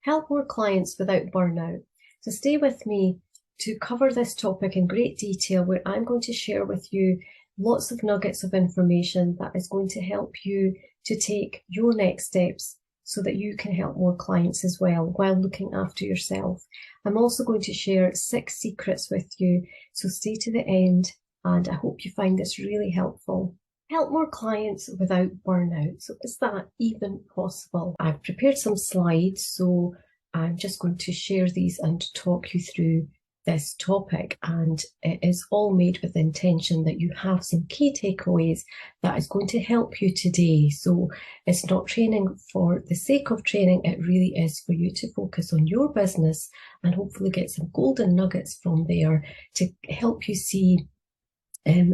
help more clients without burnout. So stay with me to cover this topic in great detail, where I'm going to share with you lots of nuggets of information that is going to help you to take your next steps so that you can help more clients as well while looking after yourself. I'm also going to share 6 secrets with you, so stay to the end and I hope you find this really helpful. Help more clients without burnout. So is that even possible? I've prepared some slides, so I'm just going to share these and talk you through this topic, and it is all made with the intention that you have some key takeaways that is going to help you today. So it's not training for the sake of training, it really is for you to focus on your business and hopefully get some golden nuggets from there to help you see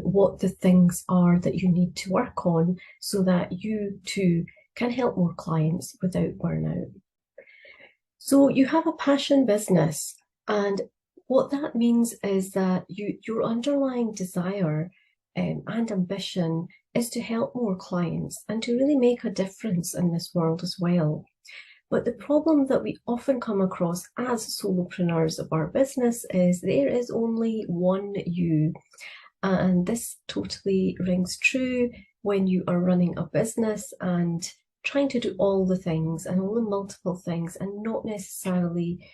what the things are that you need to work on so that you too can help more clients without burnout. So you have a passion business, and what that means is that your underlying desire and ambition is to help more clients and to really make a difference in this world as well. But the problem that we often come across as solopreneurs of our business is there is only one you. And this totally rings true when you are running a business and trying to do all the things and all the multiple things and not necessarily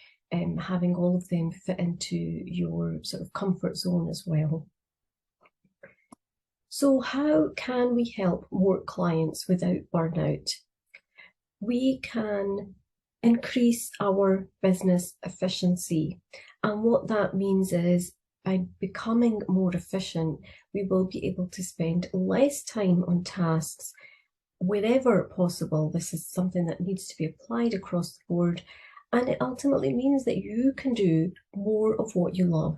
having all of them fit into your sort of comfort zone as well. So how can we help more clients without burnout? We can increase our business efficiency. And what that means is by becoming more efficient, we will be able to spend less time on tasks wherever possible. This is something that needs to be applied across the board. And it ultimately means that you can do more of what you love.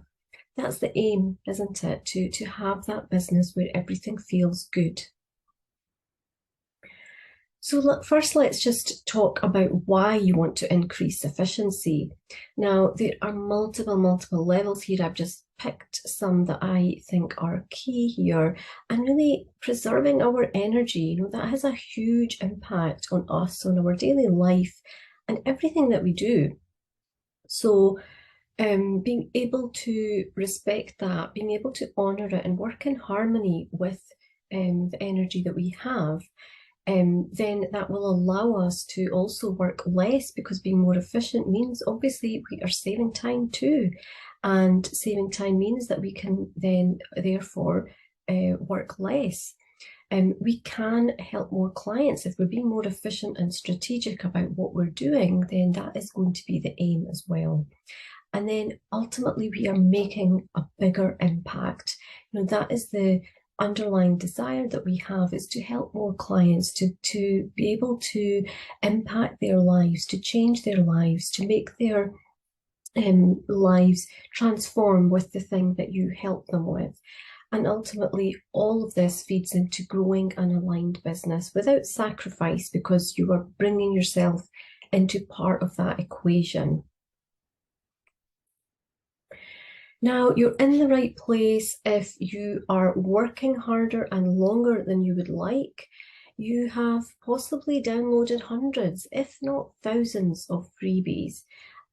That's the aim, isn't it? To have that business where everything feels good. So first, let's just talk about why you want to increase efficiency. Now, there are multiple levels here. I've just picked some that I think are key here, and really preserving our energy. That has a huge impact on us, on our daily life, and everything that we do. So being able to respect that, being able to honor it and work in harmony with the energy that we have, then that will allow us to also work less, because being more efficient means obviously we are saving time too. And saving time means that we can then therefore work less. We can help more clients if we're being more efficient and strategic about what we're doing. Then that is going to be the aim as well. And then ultimately we are making a bigger impact. That is the underlying desire that we have, is to help more clients to be able to impact their lives, to change their lives, to make their lives transform with the thing that you help them with. And ultimately, all of this feeds into growing an aligned business without sacrifice, because you are bringing yourself into part of that equation. Now, you're in the right place if you are working harder and longer than you would like. You have possibly downloaded hundreds, if not thousands, of freebies.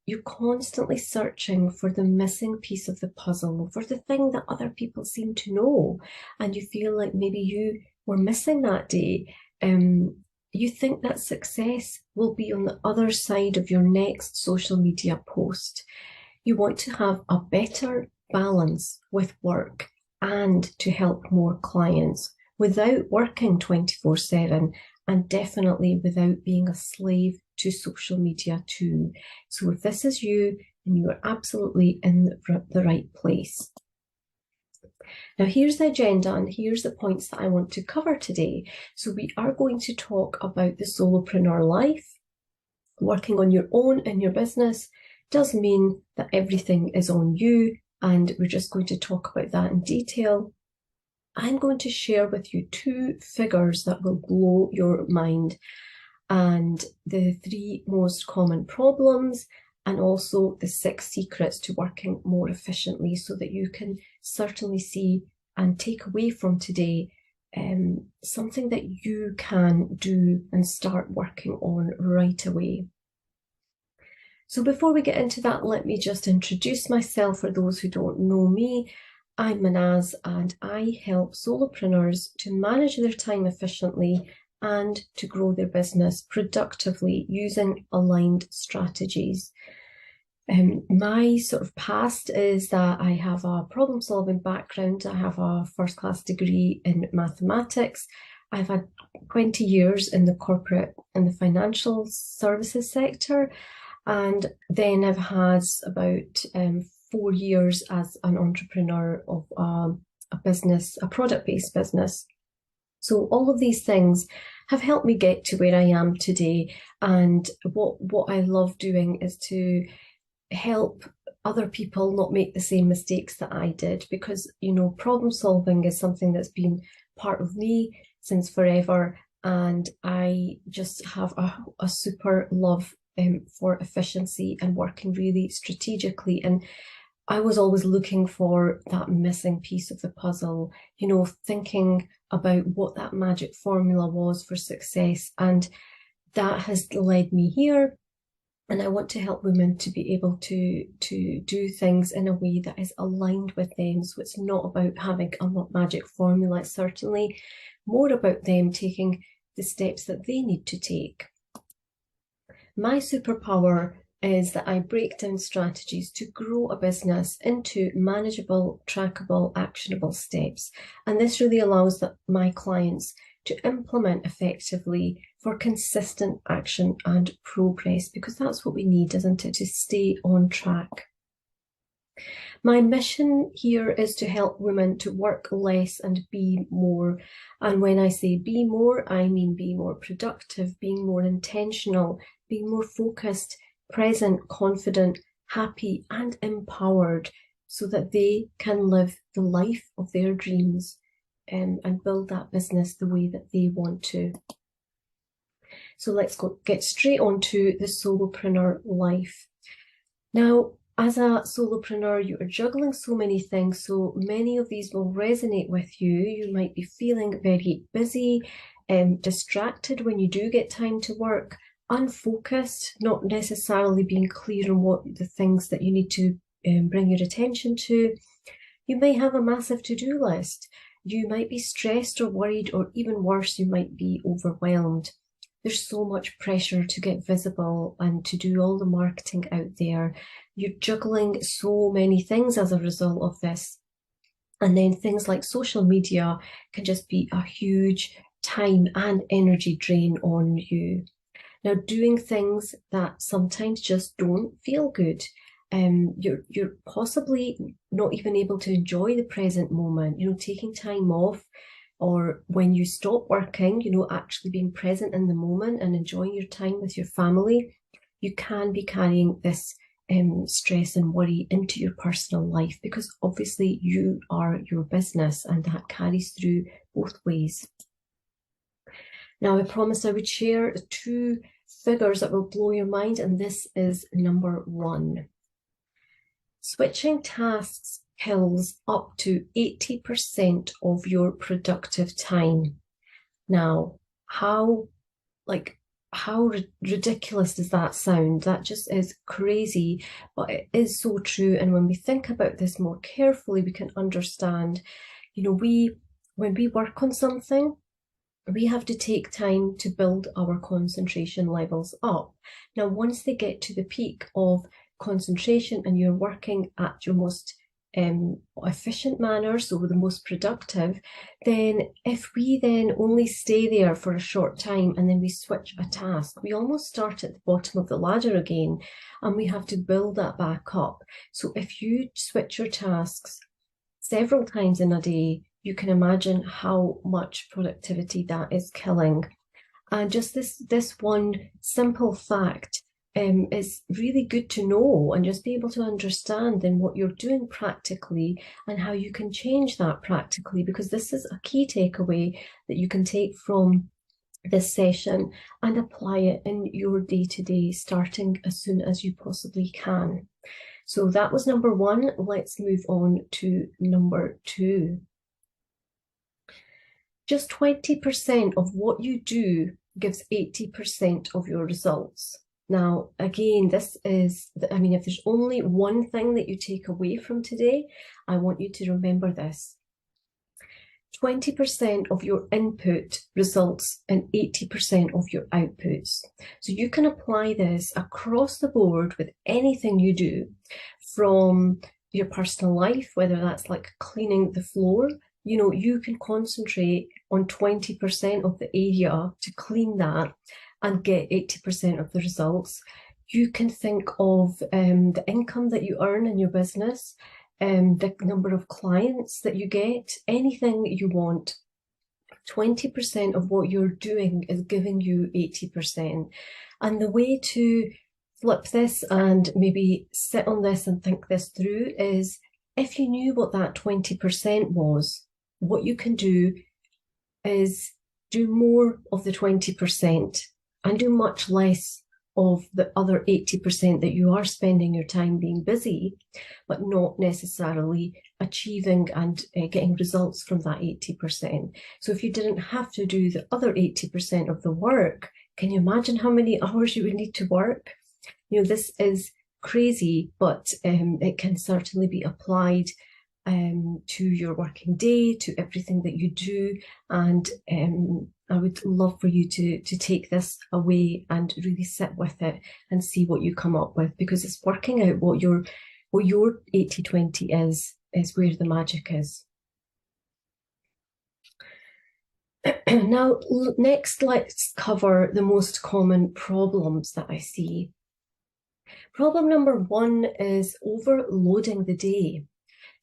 You're constantly searching for the missing piece of the puzzle, for the thing that other people seem to know, and you feel like maybe you were missing that day. You think that success will be on the other side of your next social media post. You want to have a better balance with work and to help more clients without working 24/7, and definitely without being a slave to social media too. So if this is you, then you are absolutely in the right place. Now here's the agenda, and here's the points that I want to cover today. So we are going to talk about the solopreneur life. Working on your own in your business does mean that everything is on you, and we're just going to talk about that in detail. I'm going to share with you 2 figures that will blow your mind, and the 3 most common problems, and also the 6 secrets to working more efficiently, so that you can certainly see and take away from today something that you can do and start working on right away. So before we get into that, let me just introduce myself for those who don't know me. I'm Manaz and I help solopreneurs to manage their time efficiently and to grow their business productively using aligned strategies. My sort of past is that I have a problem-solving background. I have a first-class degree in mathematics. I've had 20 years in the corporate and the financial services sector. And then I've had about 4 years as an entrepreneur of a business, a product-based business. So all of these things have helped me get to where I am today. And what I love doing is to help other people not make the same mistakes that I did, because, you know, problem solving is something that's been part of me since forever. And I just have a super love for efficiency and working really strategically. And I was always looking for that missing piece of the puzzle, you know, thinking about what that magic formula was for success. And that has led me here. And I want to help women to be able to do things in a way that is aligned with them. So it's not about having a magic formula. It's certainly more about them taking the steps that they need to take. My superpower is that I break down strategies to grow a business into manageable, trackable, actionable steps. And this really allows my clients to implement effectively for consistent action and progress, because that's what we need, isn't it, to stay on track. My mission here is to help women to work less and be more. And when I say be more, I mean be more productive, being more intentional, being more focused, present, confident, happy, and empowered, so that they can live the life of their dreams and build that business the way that they want to. So let's get straight on to the solopreneur life. Now, as a solopreneur, you are juggling so many things, so many of these will resonate with you. You might be feeling very busy, distracted when you do get time to work, unfocused, not necessarily being clear on what the things that you need to bring your attention to. You may have a massive to-do list. You might be stressed or worried, or even worse, you might be overwhelmed. There's so much pressure to get visible and to do all the marketing out there. You're juggling so many things as a result of this. And then things like social media can just be a huge time and energy drain on you. Now, doing things that sometimes just don't feel good. You're possibly not even able to enjoy the present moment, you know, taking time off, or when you stop working, you know, actually being present in the moment and enjoying your time with your family. You can be carrying this stress and worry into your personal life, because obviously you are your business, and that carries through both ways. Now, I promised I would share 2 figures that will blow your mind, and this is number 1. Switching tasks kills up to 80% of your productive time. Now, how ridiculous does that sound? That just is crazy, but it is so true. And when we think about this more carefully, we can understand, you know, when we work on something, we have to take time to build our concentration levels up. Now, once they get to the peak of concentration and you're working at your most efficient manner, so the most productive, then if we then only stay there for a short time and then we switch a task, we almost start at the bottom of the ladder again, and we have to build that back up. So if you switch your tasks several times in a day, you can imagine how much productivity that is killing. And just this one simple fact is really good to know, and just be able to understand then what you're doing practically and how you can change that practically, because this is a key takeaway that you can take from this session and apply it in your day-to-day, starting as soon as you possibly can. So that was number 1. Let's move on to number 2. Just 20% of what you do gives 80% of your results. Now, again, this is, I mean, if there's only one thing that you take away from today, I want you to remember this. 20% of your input results in 80% of your outputs. So you can apply this across the board with anything you do, from your personal life, whether that's like cleaning the floor. You know, you can concentrate on 20% of the area to clean that and get 80% of the results. You can think of the income that you earn in your business, the number of clients that you get, anything you want. 20% of what you're doing is giving you 80%. And the way to flip this and maybe sit on this and think this through is, if you knew what that 20% was, what you can do is do more of the 20% and do much less of the other 80% that you are spending your time being busy, but not necessarily achieving and getting results from that 80%. So if you didn't have to do the other 80% of the work, can you imagine how many hours you would need to work? You know, this is crazy, but it can certainly be applied to your working day, to everything that you do. And I would love for you to take this away and really sit with it and see what you come up with, because it's working out what your 80-20 is where the magic is. Now, next, let's cover the most common problems that I see. Problem number one is overloading the day.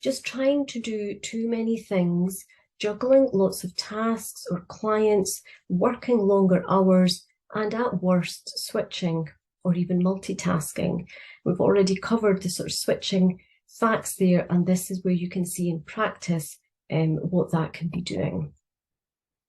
Just trying to do too many things, juggling lots of tasks or clients, working longer hours, and at worst, switching or even multitasking. We've already covered the sort of switching facts there, and this is where you can see in practice what that can be doing.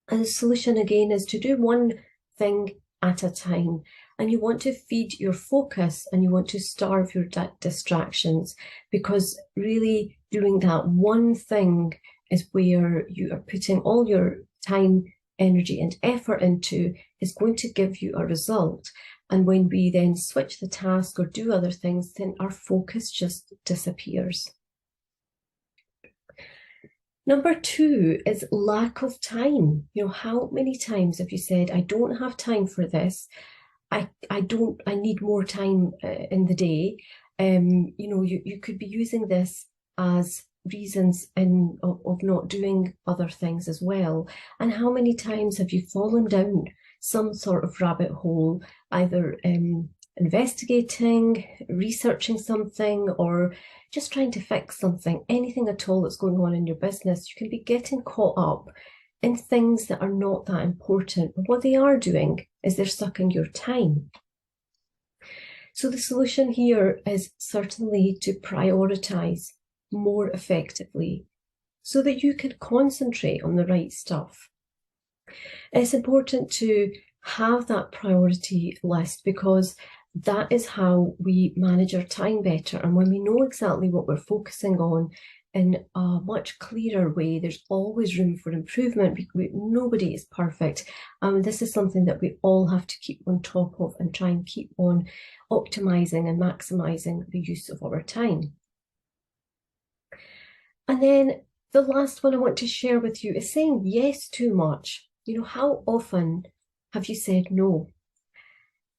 And the solution again is to do one thing at a time. And you want to feed your focus and you want to starve your distractions, because really doing that one thing is where you are putting all your time, energy and effort into, is going to give you a result. And when we then switch the task or do other things, then our focus just disappears. Number two is lack of time. You know, how many times have you said, I don't have time for this? I need more time in the day. You know, you could be using this as reasons of not doing other things as well. And how many times have you fallen down some sort of rabbit hole, either investigating, researching something, or just trying to fix something, anything at all that's going on in your business? You can be getting caught up in things that are not that important. But what they are doing is they're sucking your time. So the solution here is certainly to prioritize more effectively so that you can concentrate on the right stuff. It's important to have that priority list, because that is how we manage our time better. And when we know exactly what we're focusing on in a much clearer way, there's always room for improvement, because nobody is perfect. This is something that we all have to keep on top of and try and keep on optimizing and maximizing the use of our time. And then the last one I want to share with you is saying yes too much. You know, how often have you said no?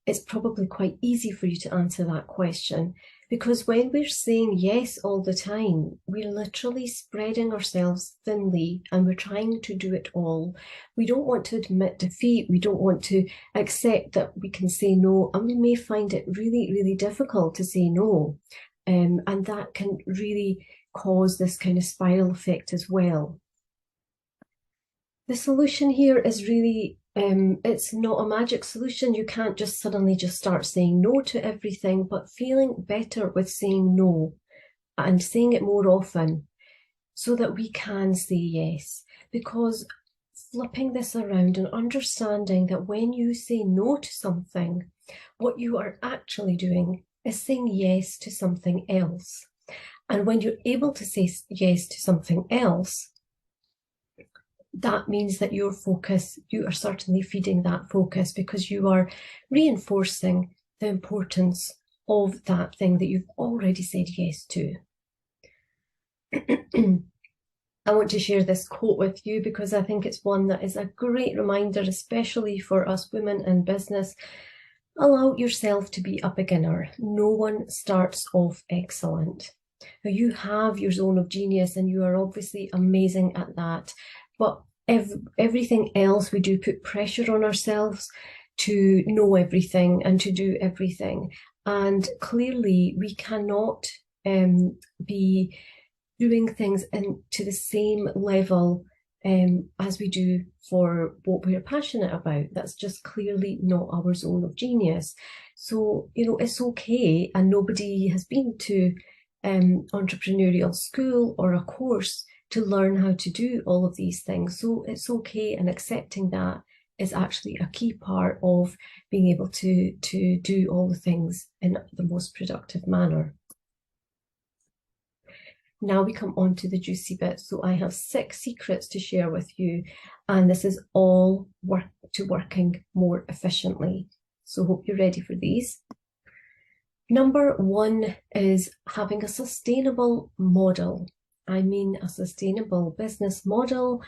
It's probably quite easy for you to answer that question, because when we're saying yes all the time, we're literally spreading ourselves thinly and we're trying to do it all. We don't want to admit defeat. We don't want to accept that we can say no, and we may find it really, really difficult to say no. And that can really cause this kind of spiral effect as well. The solution here is really, it's not a magic solution. You can't just suddenly just start saying no to everything, but feeling better with saying no and saying it more often so that we can say yes. Because flipping this around and understanding that when you say no to something, what you are actually doing is saying yes to something else. And when you're able to say yes to something else, that means that your focus, you are certainly feeding that focus, because you are reinforcing the importance of that thing that you've already said yes to. I want to share this quote with you because I think it's one that is a great reminder, especially for us women in business. Allow yourself to be a beginner. No one starts off excellent. Now, you have your zone of genius and you are obviously amazing at that, but everything else we do put pressure on ourselves to know everything and to do everything. And clearly we cannot be doing things to the same level as we do for what we're passionate about. That's just clearly not our zone of genius. So, it's okay, and nobody has been to entrepreneurial school or a course to learn how to do all of these things. So it's okay, and accepting that is actually a key part of being able to do all the things in the most productive manner. Now we come on to the juicy bit. So I have 6 secrets to share with you, and this is all working more efficiently. So hope you're ready for these. Number 1 is having a sustainable model. I mean a sustainable business model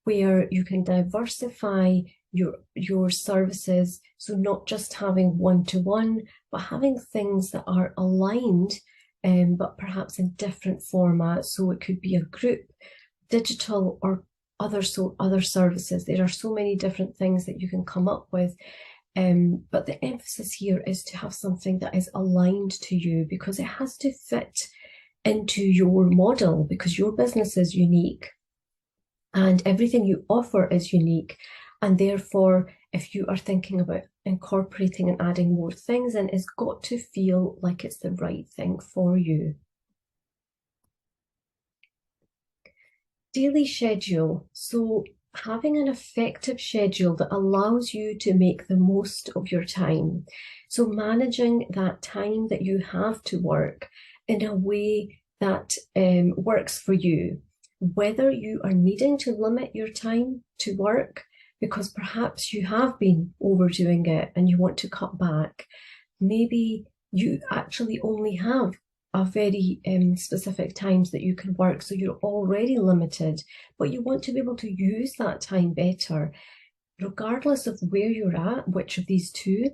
where you can diversify your services. So not just having one-to-one, but having things that are aligned, but perhaps in different formats. So it could be a group, digital, or other services. There are so many different things that you can come up with. But the emphasis here is to have something that is aligned to you, because it has to fit into your model, because your business is unique and everything you offer is unique. And therefore, if you are thinking about incorporating and adding more things in, it's got to feel like it's the right thing for you. Daily schedule. So having an effective schedule that allows you to make the most of your time. So managing that time that you have to work in a way that works for you, whether you are needing to limit your time to work because perhaps you have been overdoing it and you want to cut back. Maybe you actually only have a very specific times that you can work, so you're already limited, but you want to be able to use that time better. Regardless of where you're at, which of these two,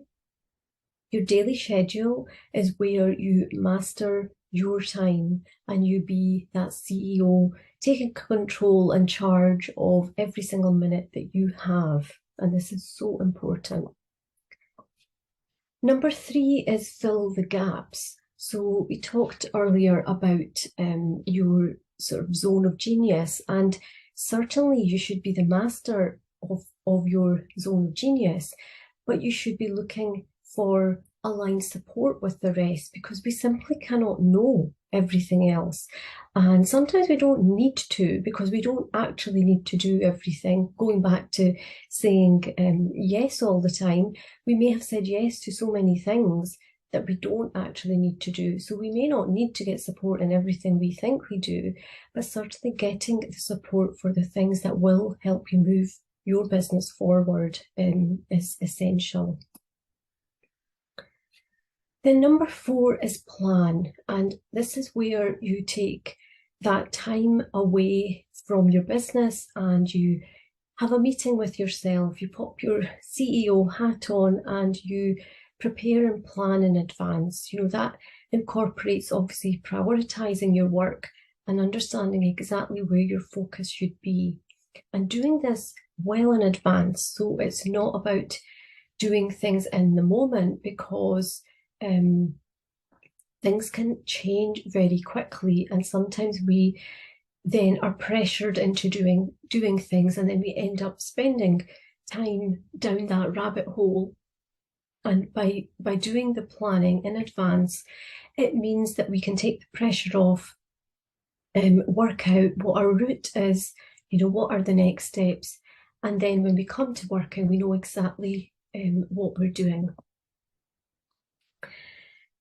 your daily schedule is where you master your time and you be that CEO, taking control and charge of every single minute that you have. And this is so important. Number 3 is fill the gaps. So we talked earlier about your sort of zone of genius, and certainly you should be the master of your zone of genius, but you should be looking for aligned support with the rest, because we simply cannot know everything else. And sometimes we don't need to, because we don't actually need to do everything. Going back to saying yes all the time, we may have said yes to so many things that we don't actually need to do. So we may not need to get support in everything we think we do, but certainly getting the support for the things that will help you move your business forward is essential. Then number 4 is plan. And this is where you take that time away from your business and you have a meeting with yourself. You pop your CEO hat on and you prepare and plan in advance. That incorporates obviously prioritizing your work and understanding exactly where your focus should be, and doing this well in advance. So it's not about doing things in the moment, because things can change very quickly, and sometimes we then are pressured into doing things, and then we end up spending time down that rabbit hole. And by doing the planning in advance, it means that we can take the pressure off, work out what our route is, what are the next steps, and then when we come to working, we know exactly what we're doing.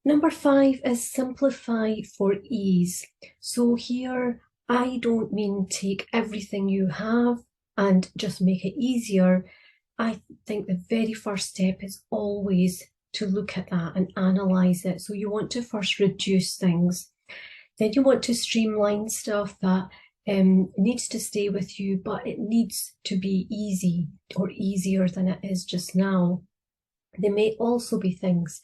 Number 5 is simplify for ease. So here, I don't mean take everything you have and just make it easier. I think the very first step is always to look at that and analyze it. So you want to first reduce things. Then you want to streamline stuff that needs to stay with you, but it needs to be easy or easier than it is just now. There may also be things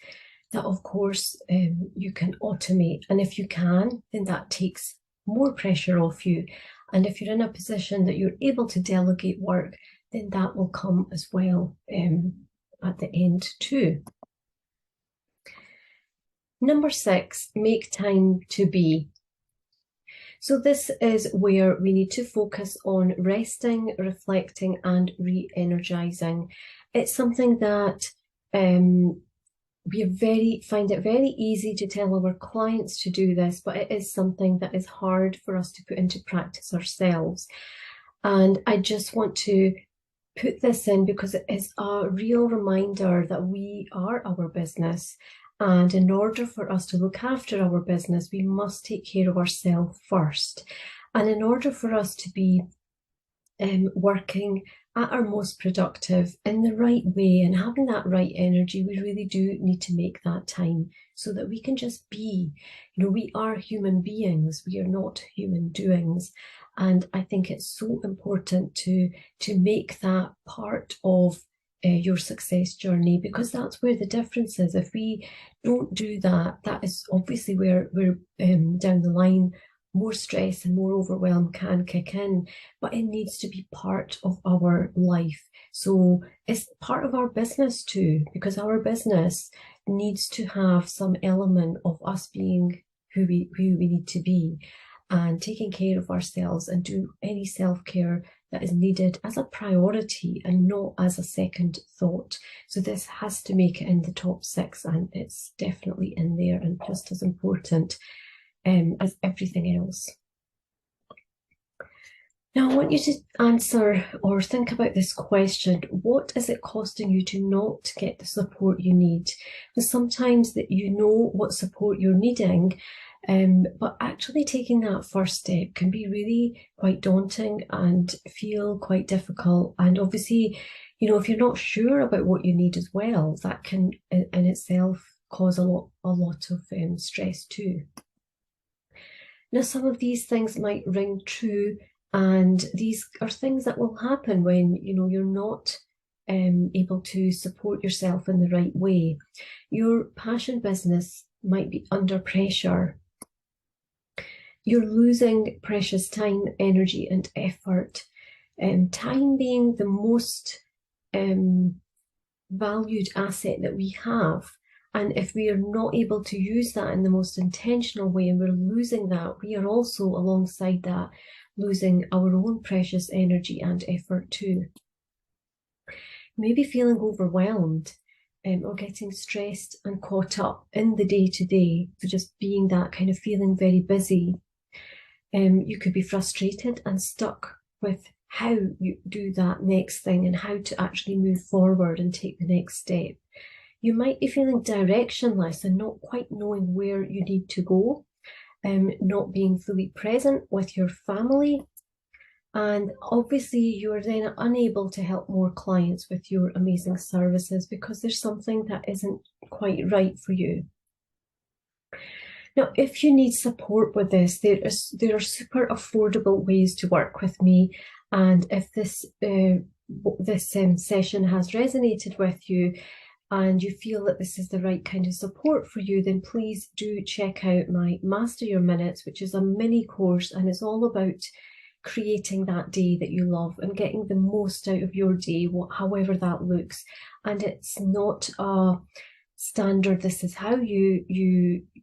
that, of course, you can automate. And if you can, then that takes more pressure off you. And if you're in a position that you're able to delegate work, then that will come as well at the end too. Number 6, make time to be. So this is where we need to focus on resting, reflecting, and re-energizing. It's something that we find it very easy to tell our clients to do this, but it is something that is hard for us to put into practice ourselves. And I just want to put this in because it is a real reminder that we are our business. And in order for us to look after our business, we must take care of ourselves first. And in order for us to be working at our most productive in the right way and having that right energy, we really do need to make that time so that we can just be. You know, we are human beings, we are not human doings. And I think it's so important to make that part of your success journey, because that's where the difference is. If we don't do that, that is obviously where we're down the line, more stress and more overwhelm can kick in, but it needs to be part of our life. So it's part of our business too, because our business needs to have some element of us being who we need to be and taking care of ourselves and do any self-care that is needed as a priority and not as a second thought. So this has to make it in the top 6, and it's definitely in there and just as important as everything else. Now I want you to answer or think about this question: what is it costing you to not get the support you need? Because sometimes that you know what support you're needing, but actually taking that first step can be really quite daunting and feel quite difficult. And obviously, you know, if you're not sure about what you need as well, that can in itself cause a lot of stress too. Now, some of these things might ring true, and these are things that will happen when, you know, you're not able to support yourself in the right way. Your passion business might be under pressure. You're losing precious time, energy, and effort. Time being the most valued asset that we have. And if we are not able to use that in the most intentional way and we're losing that, we are also, alongside that, losing our own precious energy and effort too. Maybe feeling overwhelmed or getting stressed and caught up in the day-to-day, so just being that kind of feeling very busy. You could be frustrated and stuck with how you do that next thing and how to actually move forward and take the next step. You might be feeling directionless and not quite knowing where you need to go, not being fully present with your family. And obviously you are then unable to help more clients with your amazing services because there's something that isn't quite right for you. Now, if you need support with this, there are super affordable ways to work with me. And if this session has resonated with you, and you feel that this is the right kind of support for you, then please do check out my Master Your Minutes, which is a mini course, and it's all about creating that day that you love and getting the most out of your day, however that looks. And it's not a standard, this is how you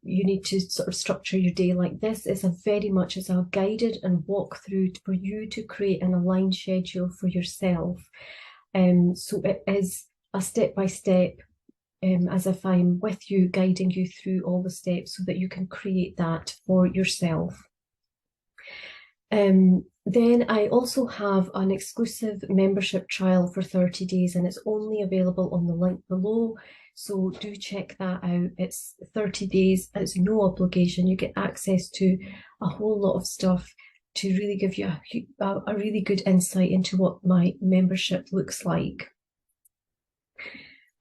need to sort of structure your day like this. It's very much as a guided and walkthrough for you to create an aligned schedule for yourself. So it is a step-by-step, as if I'm with you, guiding you through all the steps so that you can create that for yourself. Then I also have an exclusive membership trial for 30 days, and it's only available on the link below. So do check that out. It's 30 days, it's no obligation. You get access to a whole lot of stuff to really give you a really good insight into what my membership looks like.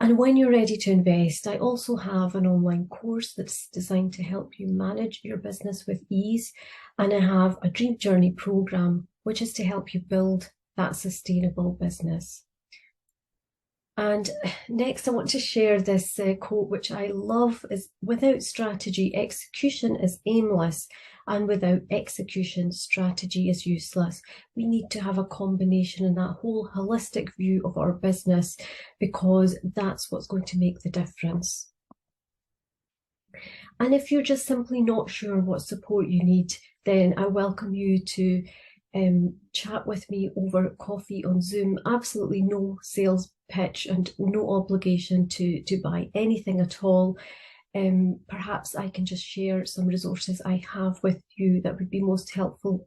And when you're ready to invest, I also have an online course that's designed to help you manage your business with ease. And I have a Dream Journey program, which is to help you build that sustainable business. And next, I want to share this quote, which I love, is without strategy, execution is aimless. And without execution, strategy is useless. We need to have a combination in that whole holistic view of our business, because that's what's going to make the difference. And if you're just simply not sure what support you need, then I welcome you to chat with me over coffee on Zoom. Absolutely no sales pitch and no obligation to buy anything at all. Perhaps I can just share some resources I have with you that would be most helpful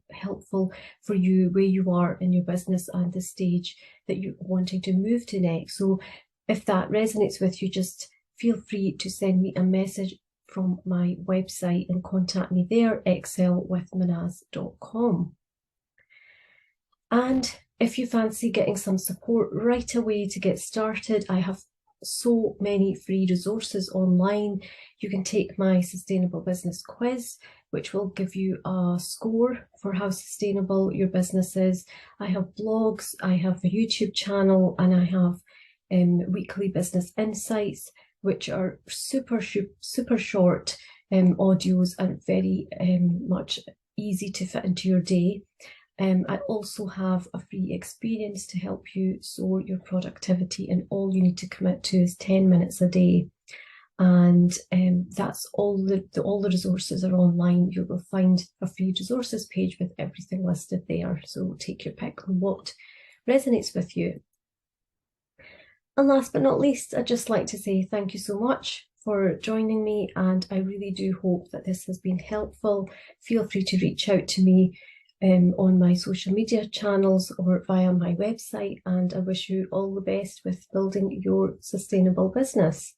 for you where you are in your business and the stage that you're wanting to move to next. So if that resonates with you, just feel free to send me a message from my website and contact me there, excelwithmanaz.com. And if you fancy getting some support right away to get started, I have so many free resources online. You can take my Sustainable Business Quiz, which will give you a score for how sustainable your business is. I have blogs, I have a YouTube channel, and I have weekly business insights, which are super short audios and very much easy to fit into your day. I also have a free experience to help you soar your productivity, and all you need to commit to is 10 minutes a day. And that's all the resources are online. You will find a free resources page with everything listed there. So take your pick on what resonates with you. And last but not least, I'd just like to say thank you so much for joining me, and I really do hope that this has been helpful. Feel free to reach out to me on my social media channels or via my website, and I wish you all the best with building your sustainable business.